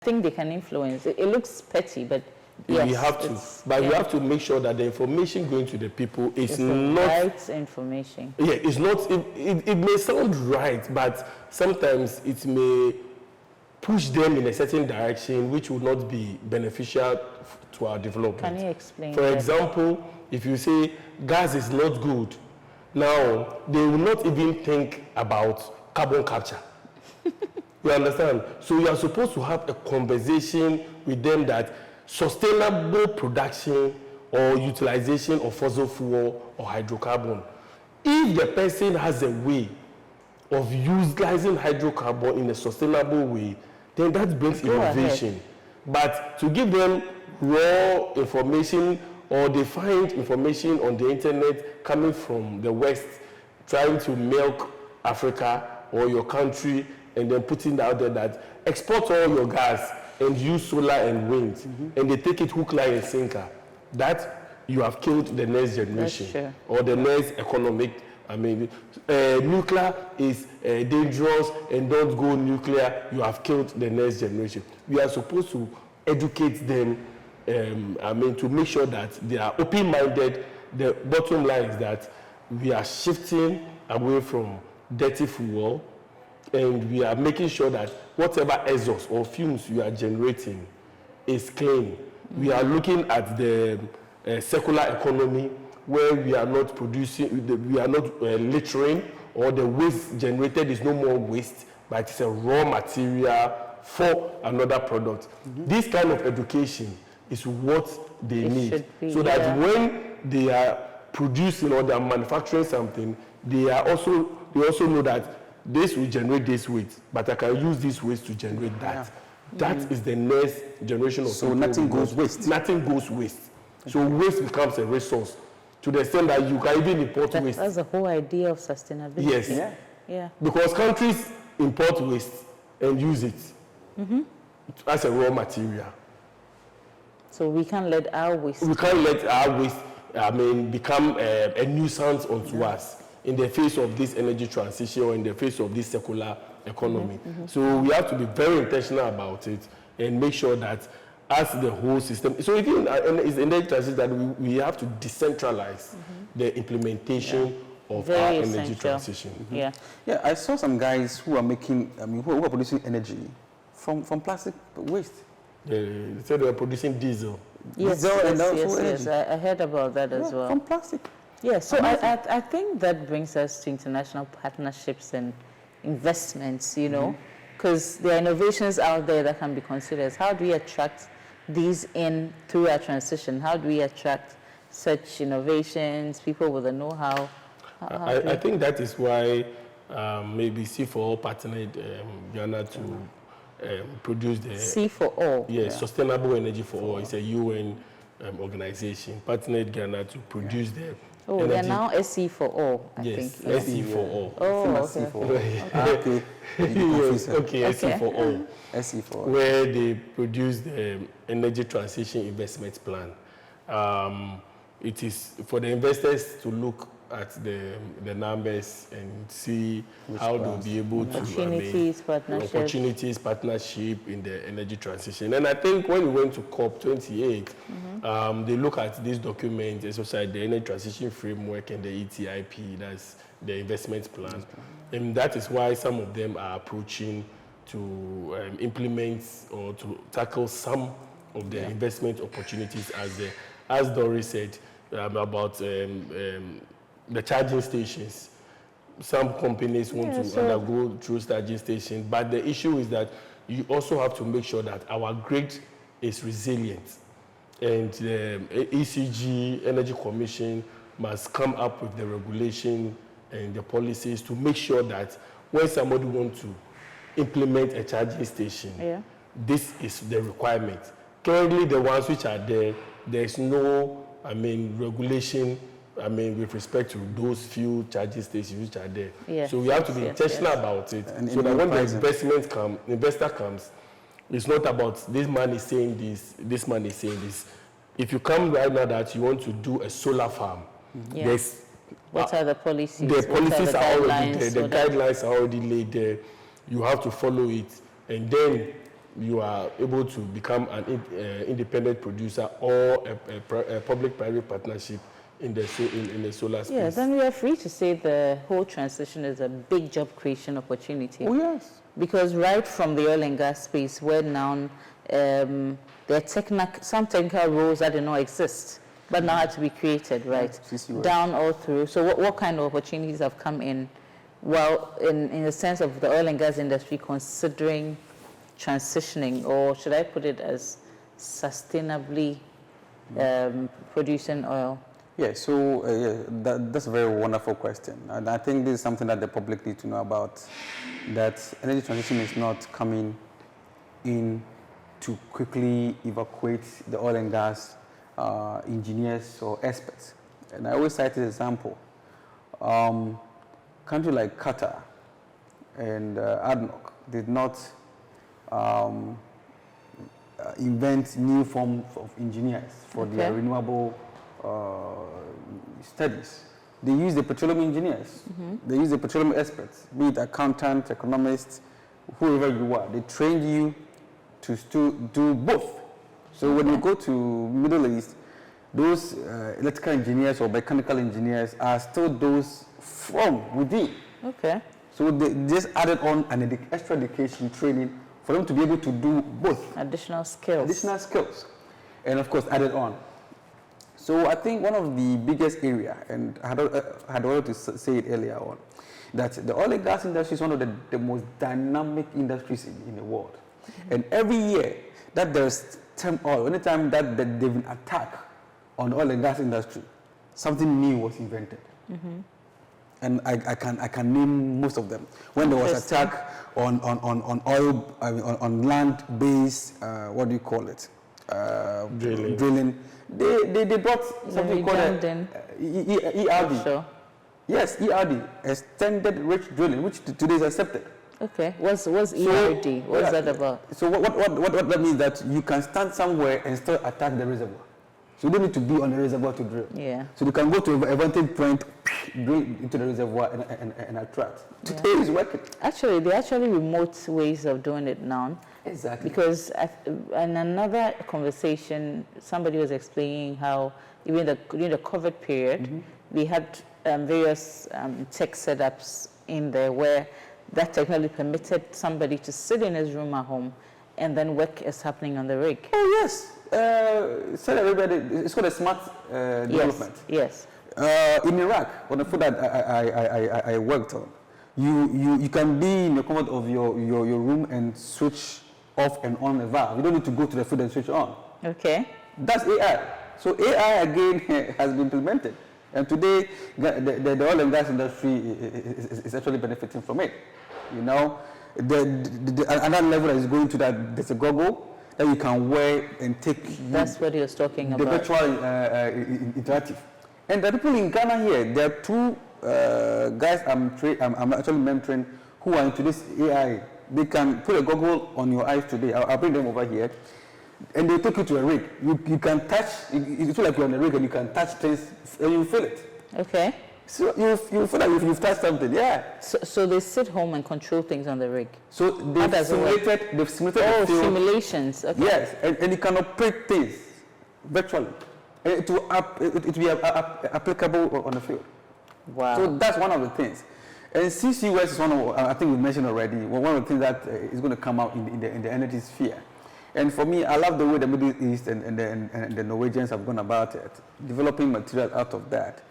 think they can influence. It looks petty, but yes, we have to. But we have to make sure that the information going to the people is not the right information. Yeah, it's not. It may sound right, but sometimes it may push them in a certain direction, which will not be beneficial to our development. Can you explain? For example, if you say gas is not good, now they will not even think about carbon capture. You understand? So you are supposed to have a conversation with them that sustainable production or utilization of fossil fuel or hydrocarbon. If the person has a way of utilizing hydrocarbon in a sustainable way, then that brings innovation. But to give them raw information, or they find information on the internet coming from the West, trying to milk Africa or your country, and then putting out there that export all your gas and use solar and wind, and they take it hook, line, and sinker, that you have killed the next generation or the next economic. I mean, nuclear is dangerous, and don't go nuclear, you have killed the next generation. We are supposed to educate them, to make sure that they are open-minded. The bottom line is that we are shifting away from dirty fuel, and we are making sure that whatever exhaust or fumes we are generating is clean. We are looking at the circular economy, where we are not producing, we are not littering, or the waste generated is no more waste, but it's a raw material for another product. This kind of education is what they need, so that when they are producing or they are manufacturing something, they also know that this will generate this waste, but I can use this waste to generate that. That is the next generation of people. So nothing goes waste. Nothing goes waste. So waste becomes a resource, to the extent that you can even import waste. That's the whole idea of sustainability. Yes. Yeah. Because countries import waste and use it as a raw material. So we can't let our waste. We can't let our waste, become a nuisance onto us in the face of this energy transition, or in the face of this circular economy. So we have to be very intentional about it and make sure that as the whole system, so even it's energy transition that we have to decentralize the implementation of our energy transition. Yeah, I saw some guys who are making, who are producing energy from plastic waste. They said they were producing diesel. Yes, I heard about that as well. From plastic. Yeah, so I think that brings us to international partnerships and investments, you know, because there are innovations out there that can be considered. How do we attract these in through our transition? How do we attract such innovations, people with the know-how? I think that is why maybe C4 partnered Ghana to produce the C4O. Yes, Sustainable Energy for All. It's a UN organization partnered Ghana to produce the energy. They're now SC4O, I think. SC4O. Okay. SC4O. SC4O. Where they produce the energy transition investment plan. It is for the investors to look at the numbers and see how they'll be able to opportunities, partnership in the energy transition. And I think when we went to COP28, they look at this document, especially the energy transition framework and the ETIP, that's the investment plan. And that is why some of them are approaching to implement or to tackle some of the investment opportunities, as Doris said about the charging stations. Some companies want to undergo through charging stations, but the issue is that you also have to make sure that our grid is resilient. And the ECG, Energy Commission, must come up with the regulation and the policies to make sure that when somebody wants to implement a charging station, this is the requirement. Currently, the ones which are there, there's no, regulation, with respect to those few charging stations which are there. So we have to be intentional about it, so that when the investor comes, it's not about this man is saying this man is saying this. If you come right now that you want to do a solar farm, what are the policies? The policies are already there. The guidelines are already laid there. You have to follow it, and then you are able to become an independent producer or a public-private partnership in the solar space. Yeah, then we are free to say the whole transition is a big job creation opportunity. Oh, yes. Because right from the oil and gas space, where now there are some technical roles that do not exist, but now had to be created, right? Down all through. So what kind of opportunities have come in? Well, in the sense of the oil and gas industry considering transitioning, or should I put it as sustainably producing oil? Yeah, so that's a very wonderful question. And I think this is something that the public need to know about, that energy transition is not coming in to quickly evacuate the oil and gas engineers or experts. And I always cite this example. Country like Qatar and ADNOC did not invent new forms of engineers for their renewable studies. They use the petroleum engineers. They use the petroleum experts, be it accountants, economists, whoever you are. They train you to do both. So when you go to Middle East, those electrical engineers or mechanical engineers are still those from within. Okay. So they just added on an extra education training for them to be able to do both. Additional skills. Additional skills. And of course, added on. So I think one of the biggest area, and I had already to say it earlier on, that the oil and gas industry is one of the most dynamic industries in the world. And every year that there's turmoil, anytime that there's an attack on the oil and gas industry, something new was invented. And I can name most of them. When there was attack on oil, on land-based, what do you call it? Drilling. They brought something called ERD. Sure. Yes, ERD, extended rich drilling, which today is accepted. Okay, what's ERD? What's that about? So what that means, that you can stand somewhere and still attack the reservoir. So you don't need to be on the reservoir to drill. Yeah. So you can go to a vantage point, drill into the reservoir and attract. Today is working. Actually, there are actually remote ways of doing it now. Exactly. Because in another conversation, somebody was explaining how even during the COVID period, we had various tech setups in there where that technically permitted somebody to sit in his room at home and then work is happening on the rig. Oh, yes. Said everybody, it's called a smart development. Yes. In Iraq, on the food that I worked on, you can be in the comfort of your room and switch off and on a valve. You don't need to go to the food and switch on. Okay. That's AI. So AI again has been implemented. And today, the oil and gas industry is actually benefiting from it. You know, another level that is going to that, there's a goggle that you can wear and take. That's what he was talking about. The virtual interactive. And the people in Ghana here, there are two guys I'm actually mentoring who are into this AI. They can put a goggle on your eyes today. I'll bring them over here. And they take you to a rig. You can touch, you feel like you're on a rig and you can touch things and you feel it. Okay. So you feel like you've touched something, yeah. So they sit home and control things on the rig? So they've simulated the field. Simulations, okay. Yes, and you can operate things virtually. It will be applicable on the field. Wow. So that's one of the things. And CCUS is one of, I think we mentioned already, one of the things that is going to come out in the energy sphere. And for me, I love the way the Middle East and the Norwegians have gone about it, developing material out of that.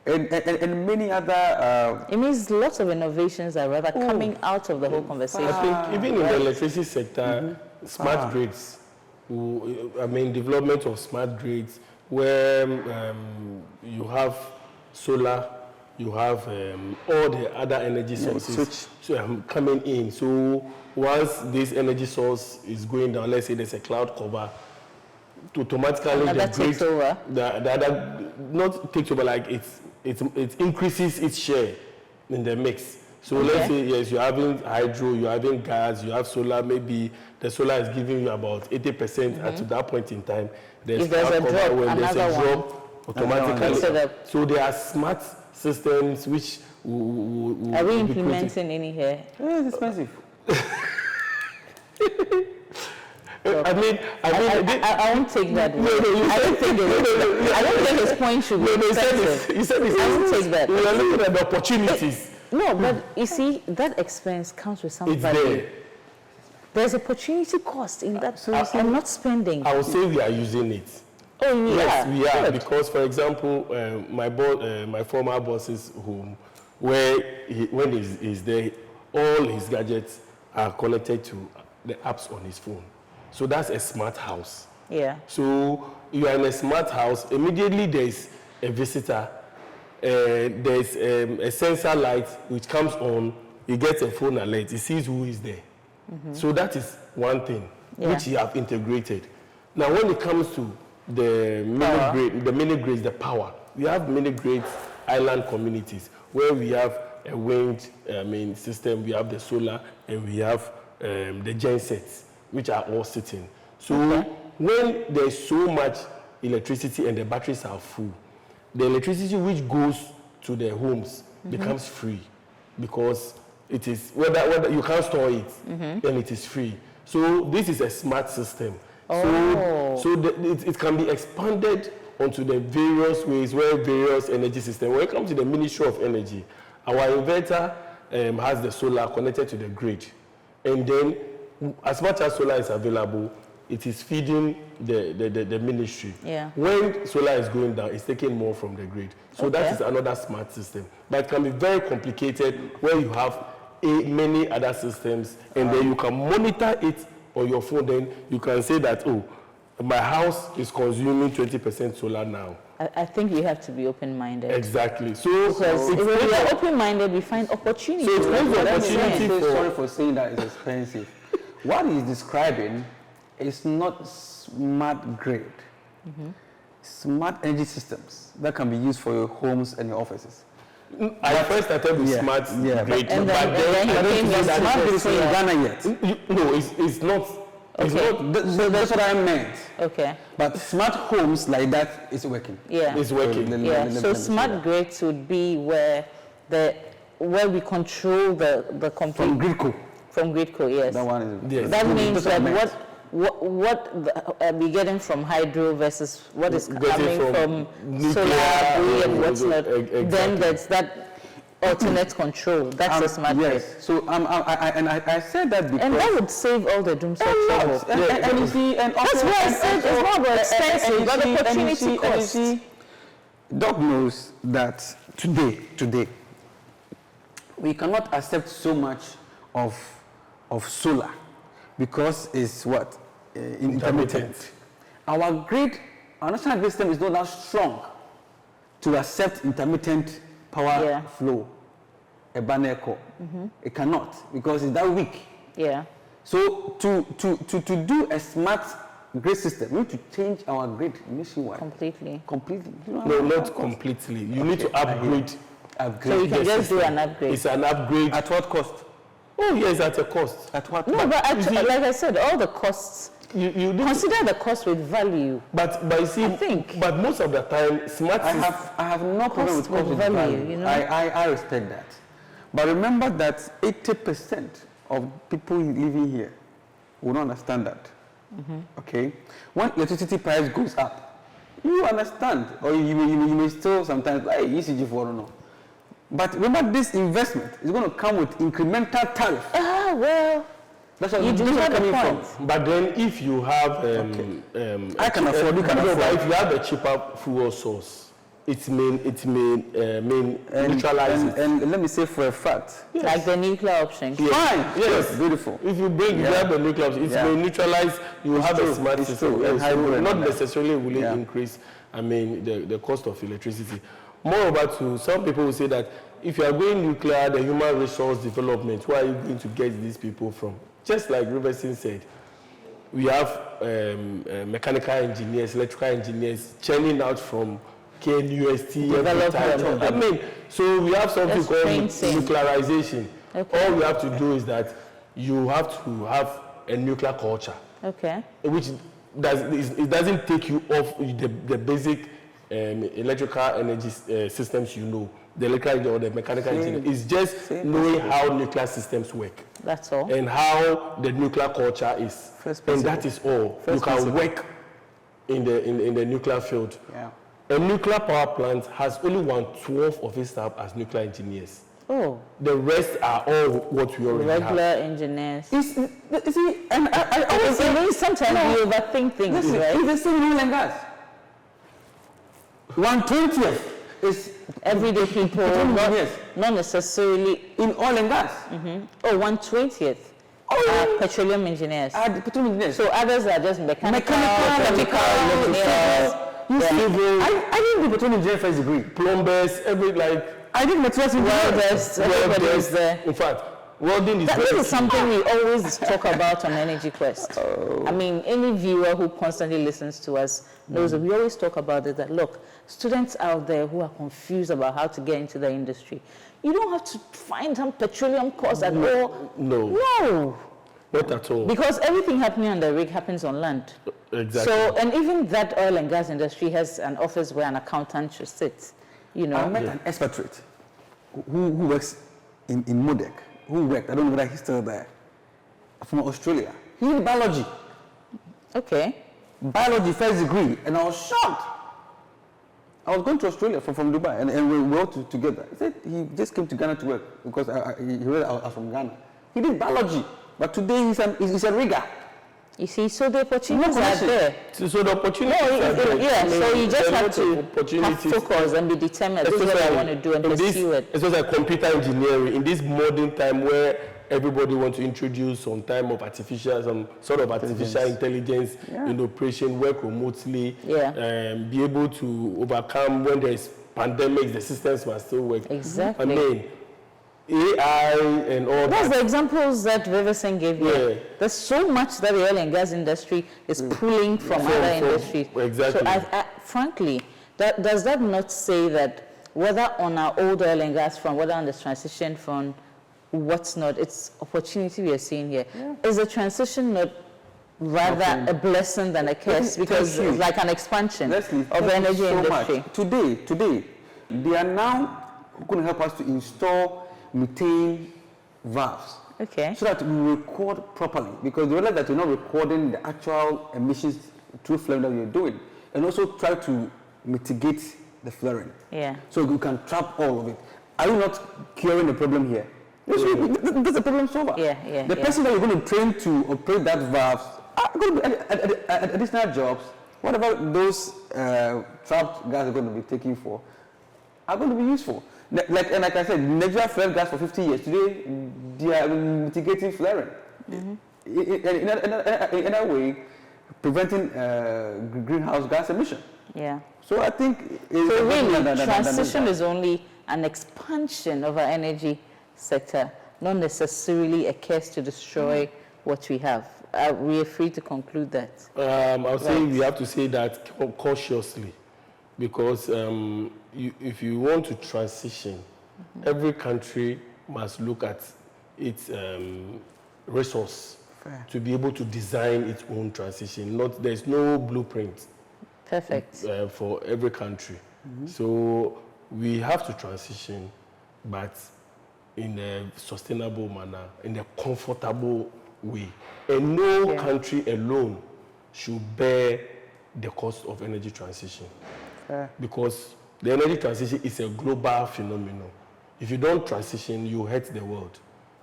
And many other... it means lots of innovations are rather coming out of the whole conversation. I think even in the electricity sector, smart grids, development of smart grids, where you have solar, you have all the other energy sources coming in. So once this energy source is going down, let's say there's a cloud cover, automatically the takes over. The other not takes over, like it increases its share in the mix. So let's say yes, you're having hydro, you're having gas, you have solar. Maybe the solar is giving you about 80% at that point in time. If there's a drop, when there's a drop, automatically. So there are smart systems which are we implementing any here? Yeah, it's expensive. I won't take that. I don't think his point should be expensive. You said I won't take that. We are looking at the opportunities. No, but you see, that expense comes with some value. There. There's opportunity cost in that. So I'm not spending. I would say we are using it. Oh, yeah. Yes, we are. Good. Because, for example, my former boss's home, when he's there, all his gadgets are connected to the apps on his phone. So that's a smart house. Yeah. So you are in a smart house. Immediately there's a visitor. There's a sensor light which comes on. He gets a phone alert. He sees who is there. So that is one thing which you have integrated. Now, when it comes to the mini grids, the power, we have mini grids island communities where we have a wind system, we have the solar, and we have the gensets, which are all sitting. So when there's so much electricity and the batteries are full, the electricity which goes to the homes becomes free, because it is whether you can't store it, and it is free. So this is a smart system. So it can be expanded onto the various ways where various energy systems. When it comes to the Ministry of Energy, our inverter has the solar connected to the grid, and then as much as solar is available, it is feeding the ministry. Yeah. When solar is going down, it's taking more from the grid. So that is another smart system. But it can be very complicated where you have many other systems, and then you can monitor it on your phone. Then you can say that, oh, my house is consuming 20% solar now. I think we have to be open-minded. Exactly. So because if we are open-minded, we find opportunity. So it's opportunity. Sorry for saying that it's expensive. What he's describing is not smart grid. Smart energy systems that can be used for your homes and your offices. I first started with smart grid, and then I don't think that smart grid is in Ghana yet. No, it's not. It's not. So that's what I meant. Okay. But smart homes like that is working. Yeah. It's working. Yeah. So smart grids would be where we control the complete From Gridco. From Gridco, yes. That one is. Yes. That means that what we getting from hydro versus what is coming from solar, wind, and what's not. Exactly. Then there's that alternate control. That's a smart grid. Yes. So I said that because. And that would save all the doom trouble. And you see, and also, that's why I said it's not about expensive, but opportunity cost. Doc knows that today, we cannot accept so much of solar because it's what? Intermittent. Our national grid system is not that strong to accept intermittent power flow, a banner core. It cannot because it's that weak. Yeah. So to do a smart grid system, we need to change our grid nationwide. Completely. No, not completely. You need to upgrade. So you can just do an upgrade. It's an upgrade. At what cost? Oh yes, at a cost. At what? No, but actually, like I said, all the costs. You consider the cost with value. But you see, I think. But most of the time, smart. I have no problem with cost with value. You know? I respect that. But remember that 80% of people living here will not understand that. Okay? When electricity price goes up, you understand, or you may still sometimes like ECG for no. But remember, this investment is going to come with incremental tariff. Well, that's what you deliver the point. But then, if you have, I can afford. You can afford. But if you have a cheaper fuel source, it may neutralize it. And let me say for a fact, like the nuclear option. Fine. Yes, beautiful. If you grab the nuclear option, it may neutralize. You have a smart system. So not necessarily will it increase. The cost of electricity. Moreover, to some people will say that if you are going nuclear, the human resource development, where are you going to get these people from? Just like Riverson said, we have mechanical engineers, electrical engineers churning out from KNUST every time. So we have something called nuclearization. Okay. All we have to do is that you have to have a nuclear culture. Okay. Which it doesn't take you off the basic electrical energy systems, you know, the electrical or the mechanical engineer. It's just knowing how nuclear systems work. That's all. And how the nuclear culture is. And that is all. You can work in the nuclear field. Yeah. A nuclear power plant has only 1/12 of its staff as nuclear engineers. Oh. The rest are all what we already Regular have. engineers. You see, and I always say, sometimes you overthink things, listen, right? it's the same oil and gas. 1/20 is Everyday people, not necessarily in oil and gas. Oh, 1/20 are petroleum engineers. Petroleum engineers. So others are just mechanical electrical engineers. You see, Civil, I did the petroleum engineering first degree. plumbers, I did materials Welders, everybody is there. In fact, welding is This is something we always talk about on Energy Quest. I mean, any viewer who constantly listens to us knows that we always talk about it, that look, students out there who are confused about how to get into the industry, you don't have to find some petroleum course at all. No. Not at all. Because everything happening on the rig happens on land. Exactly. So, and even that oil and gas industry has an office where an accountant should sit, you know. I met an expatriate who works in Modec, who worked, I don't know whether he's still there, from Australia. He did biology. Okay. Biology first degree, and I was shocked. I was going to Australia from Dubai, and we were all together. He said he just came to Ghana to work because he heard I was from Ghana. He did biology, but today he's a rigger. You see, so the opportunities are there. So the opportunities are there. Yeah, so you just have to have opportunities. focus and be determined. This is what I want to do and pursue it. It's just like computer engineering in this modern time where everybody wants to introduce some sort of artificial intelligence in operation, work remotely, be able to overcome when there's pandemics, the systems must still work. Exactly. I mean, AI and all That's that. the examples that Riverson gave you. There's so much that the oil and gas industry is pulling from other industries. Exactly. So I, frankly, does that not say that whether on our old oil and gas front, whether on the transition front, what's not, it's opportunity we are seeing here. Is the transition not rather a blessing than a curse? Because it's like an expansion Lesley, of the energy industry. Much. Today, they are now going to help us to install methane valves. Okay. So that we record properly, because they realize that you're not recording the actual emissions through flaring that you're doing, and also try to mitigate the flaring. Yeah. So you can trap all of it. Are you not curing the problem here? That's a problem solver. The person that you're going to train to operate that valve are going to be additional jobs. Whatever those trapped gas are going to be taking for are going to be useful. Like I said, Nigeria flared gas for 50 years. Today, they are mitigating flaring. In a way, preventing greenhouse gas emission. Yeah. So I think... So really, transition is only an expansion of our energy sector, not necessarily a curse to destroy what we have. We are free to conclude that. I'll say we have to say that cautiously, because if you want to transition, every country must look at its resource to be able to design its own transition. There's no blueprint. Perfect. For every country. So we have to transition, but in a sustainable manner, in a comfortable way. And no country alone should bear the cost of energy transition. Because the energy transition is a global phenomenon. If you don't transition, you hurt the world.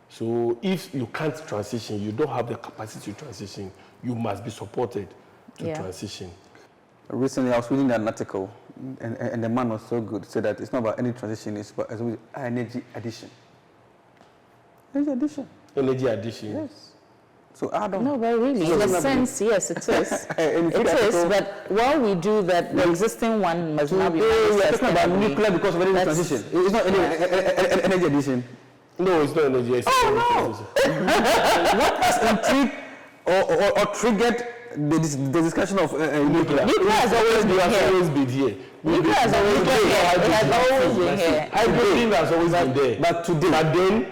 So if you can't transition, you don't have the capacity to transition, you must be supported to transition. Recently, I was reading an article, and the man was so good, said that it's not about any transition, it's about energy addition. Energy addition. Energy addition. Yes. So I don't... No, but really, in a sense, yes, it is. It is, but while we do that, the existing one must not be managed. We're talking about nuclear because of energy transition. It's not energy addition. No, it's not energy addition. Oh, no! What has intrigued or triggered the discussion of nuclear? Nuclear has always been here. Nuclear has always been here. It has always been here. Hydrogen has always been there. But today... But then...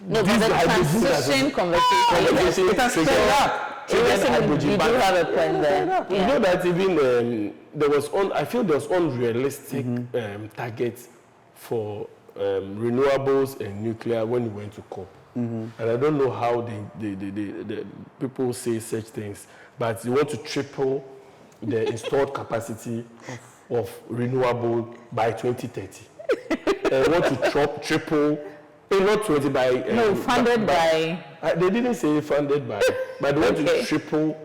No, but the transition conversation... It has sped up. triggered hydrogen. You do have a point there. You know that even I feel there was unrealistic targets for renewables and nuclear when we went to COP. And I don't know how the people say such things, but you want to triple the installed capacity of renewable by 2030. Want to triple, not 20 by... no, funded by... they didn't say funded by, but they want to triple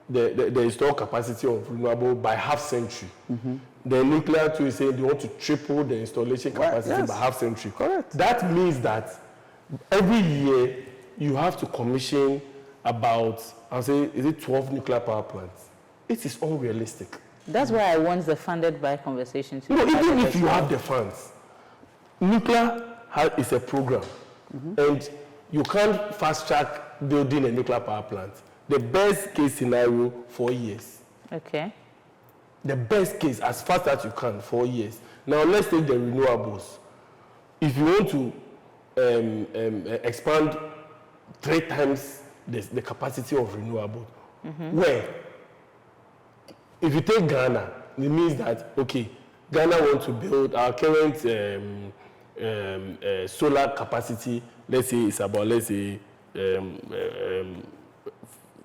the installed capacity of renewable by half century. The nuclear too is saying they want to triple the installation capacity by half century. Correct. That means that every year you have to commission about, I'll say, is it 12 nuclear power plants? It is unrealistic. That's why I want the funded by conversation to even if you have the funds, nuclear is a program, and you can't fast track building a nuclear power plant. The best case scenario, 4 years. Okay. The best case, as fast as you can, 4 years. Now let's take the renewables. If you want to expand 3 times the capacity of renewable, where? If you take Ghana, it means that, okay, Ghana wants to build our current solar capacity, let's say it's about,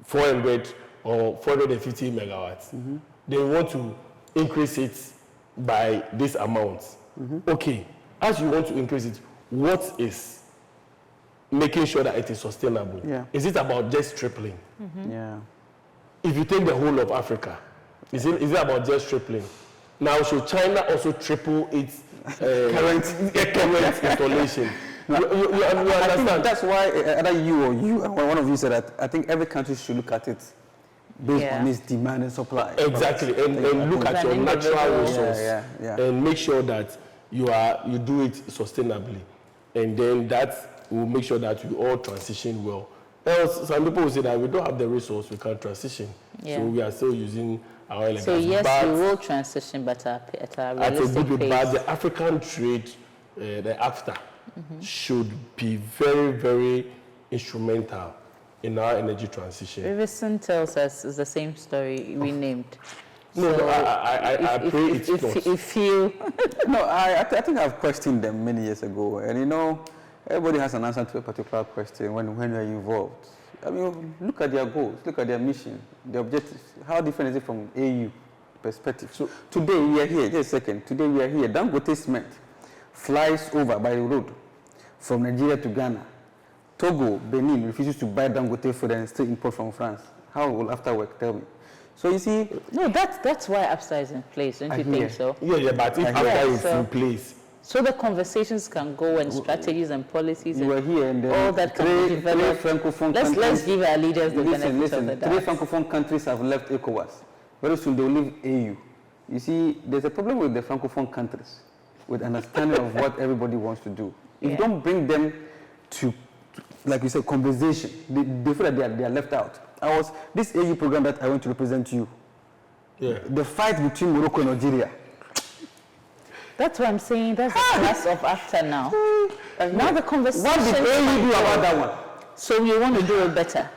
400 or 450 megawatts. They want to increase it by this amount. Okay, as you want to increase it, what is making sure that it is sustainable? Is it about just tripling? If you take the whole of Africa, is it about just tripling? Now, should China also triple its current installation? No, you I understand? think that's why either you or you, one of you said that I think every country should look at it based on its demand and supply. Exactly, and look at your natural resource and make sure that you do it sustainably, and then that will make sure that we all transition well. Else, some people will say that we don't have the resource, we can't transition, so we are still using our oil and gas. So yes, we will transition, but at a realistic pace. But the African trade, the AFTA, should be very, very instrumental in our energy transition. Riverson tells us it's the same story renamed. No, so I pray it's not. If you... No, I think I've questioned them many years ago, and you know, everybody has an answer to a particular question when you're involved. I mean, look at their goals, look at their mission, their objectives. How different is it from AU perspective? So today we are here, just a second, today we are here. Dangote cement flies over by the road from Nigeria to Ghana. Togo, Benin refuses to buy Dangote food and still import from France. How will after work? Tell me. So you see... No, that's why AFTA is in place, don't you think so? Yeah, but if AFTA is in place... So the conversations can go and strategies and policies you and here and all that can be developed. Let's give our leaders the benefit of the doubt. 3 Francophone countries have left ECOWAS. Very soon they will leave AU. You see, there's a problem with the Francophone countries, with understanding of what everybody wants to do. If you don't bring them to, like you said, conversation, they feel that they are left out. This AU program that I want to represent you, the fight between Morocco and Algeria. That's what I'm saying. That's the class of AFTA now. Now the conversation. What did AU do about that one? So we want to do it better.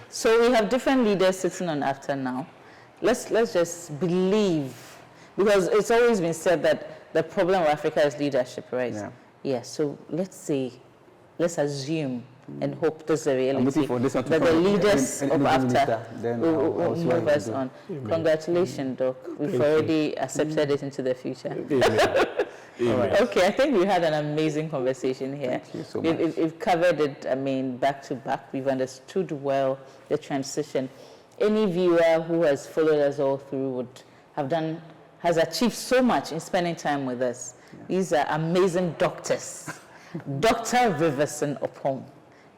So we have different leaders sitting on AFTA now. Let's just believe, because it's always been said that the problem of Africa is leadership, right? Yeah. So let's assume and hope this is a reality. That the leaders of AFTA will move us on. Congratulations, Doc. We've already accepted it into the future. Okay, I think we had an amazing conversation here. Thank you so much. We've covered it, I mean, back to back. We've understood well the transition. Any viewer who has followed us all through has achieved so much in spending time with us. These are amazing doctors. Dr. Riverson Oppong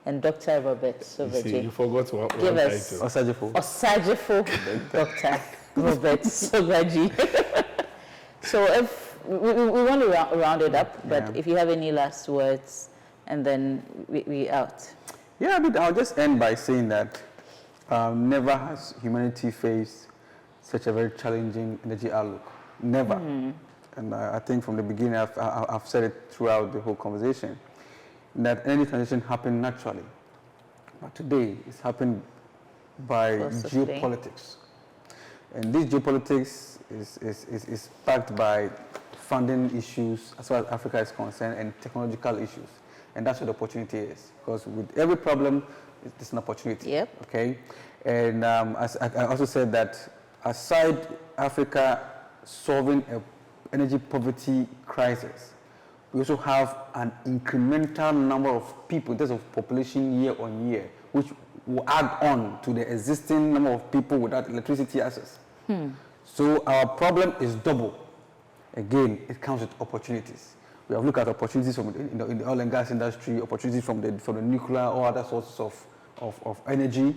and Dr. Robert Sogbadji. You forgot one Give us Osajifo Dr. Robert Sogbadji. So if we want to round it up, but if you have any last words, and then we out. Yeah, but I'll just end by saying that never has humanity faced such a very challenging energy outlook. Never. And I think from the beginning, I've said it throughout the whole conversation, that energy transition happened naturally. But today, it's happened by Possibly. geopolitics. And this geopolitics is backed by funding issues as far as Africa is concerned and technological issues. And that's what the opportunity is. Because with every problem, it's an opportunity. Yep. Okay? And as I also said that aside Africa solving an energy poverty crisis, we also have an incremental number of people in terms of population year on year, which will add on to the existing number of people without electricity access. So our problem is double. Again, it comes with opportunities. We have looked at opportunities from in the oil and gas industry, opportunities from the nuclear or other sources of energy.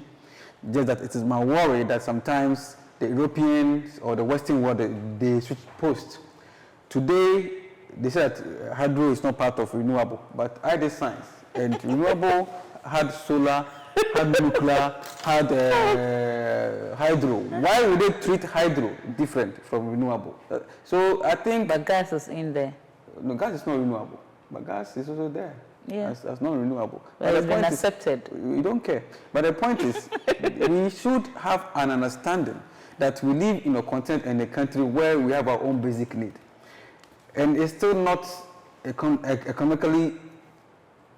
Just that it is my worry that sometimes the Europeans or the Western world, they switch posts. Today, they said hydro is not part of renewable, but I did science, and renewable had solar, had nuclear, had hydro. Why would they treat hydro different from renewable? So I think... But gas is in there. No, gas is not renewable, but gas is also there. Yeah. As non-renewable. Well, it's been accepted. We don't care. But the point is, we should have an understanding that we live in a continent and a country where we have our own basic need. And it's still not economically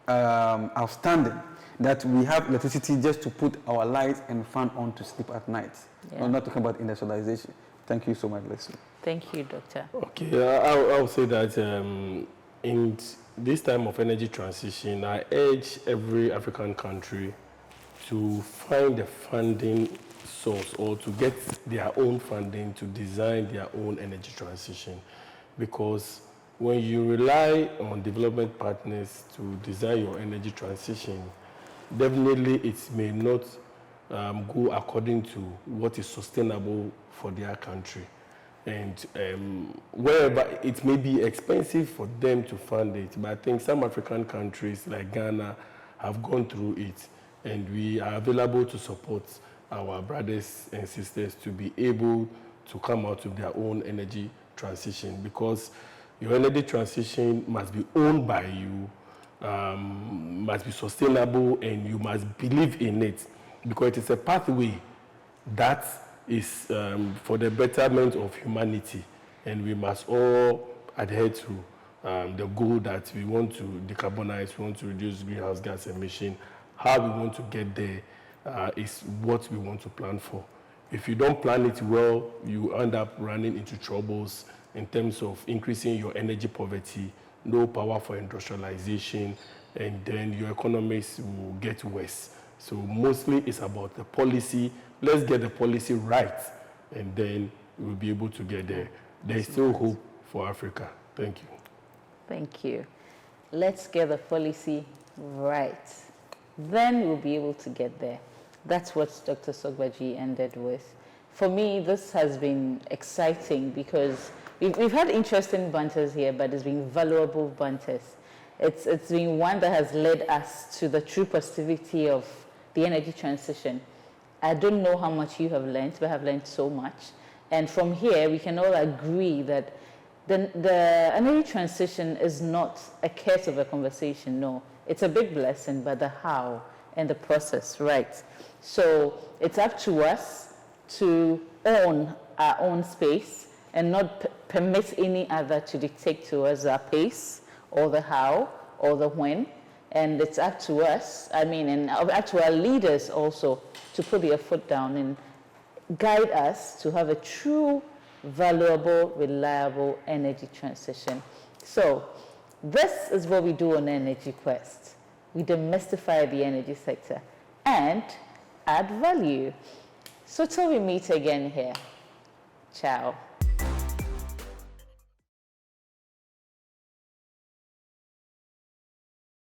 outstanding that we have electricity just to put our lights and fan on to sleep at night. Yeah. I'm not talking about industrialization. Thank you so much, Lesley. Thank you, Doctor. Okay, I would say that in this time of energy transition, I urge every African country to find a funding source or to get their own funding to design their own energy transition. Because when you rely on development partners to design your energy transition, definitely it may not go according to what is sustainable for their country. And wherever it may be expensive for them to fund it, but I think some African countries like Ghana have gone through it, and we are available to support our brothers and sisters to be able to come out with their own energy transition, because your energy transition must be owned by you, must be sustainable, and you must believe in it, because it is a pathway that is for the betterment of humanity, and we must all adhere to the goal that we want to decarbonize, we want to reduce greenhouse gas emission. How we want to get there is what we want to plan for. If you don't plan it well, you end up running into troubles in terms of increasing your energy poverty, no power for industrialization, and then your economies will get worse. So mostly it's about the policy. Let's get the policy right, and then we'll be able to get there. There's still hope for Africa. Thank you. Thank you. Let's get the policy right. Then we'll be able to get there. That's what Dr. Sogbadji ended with. For me, this has been exciting because we've had interesting banters here, but it's been valuable banters. It's been one that has led us to the true positivity of the energy transition. I don't know how much you have learned, but I have learned so much. And from here, we can all agree that the energy transition is not a curse of a conversation, no. It's a big blessing, but the how and the process, right? So it's up to us to own our own space and not permit any other to dictate to us our pace or the how or the when. And it's up to us, and up to our leaders also to put their foot down and guide us to have a true, valuable, reliable energy transition. So this is what we do on Energy Quest. We demystify the energy sector and add value. So till we meet again here, ciao.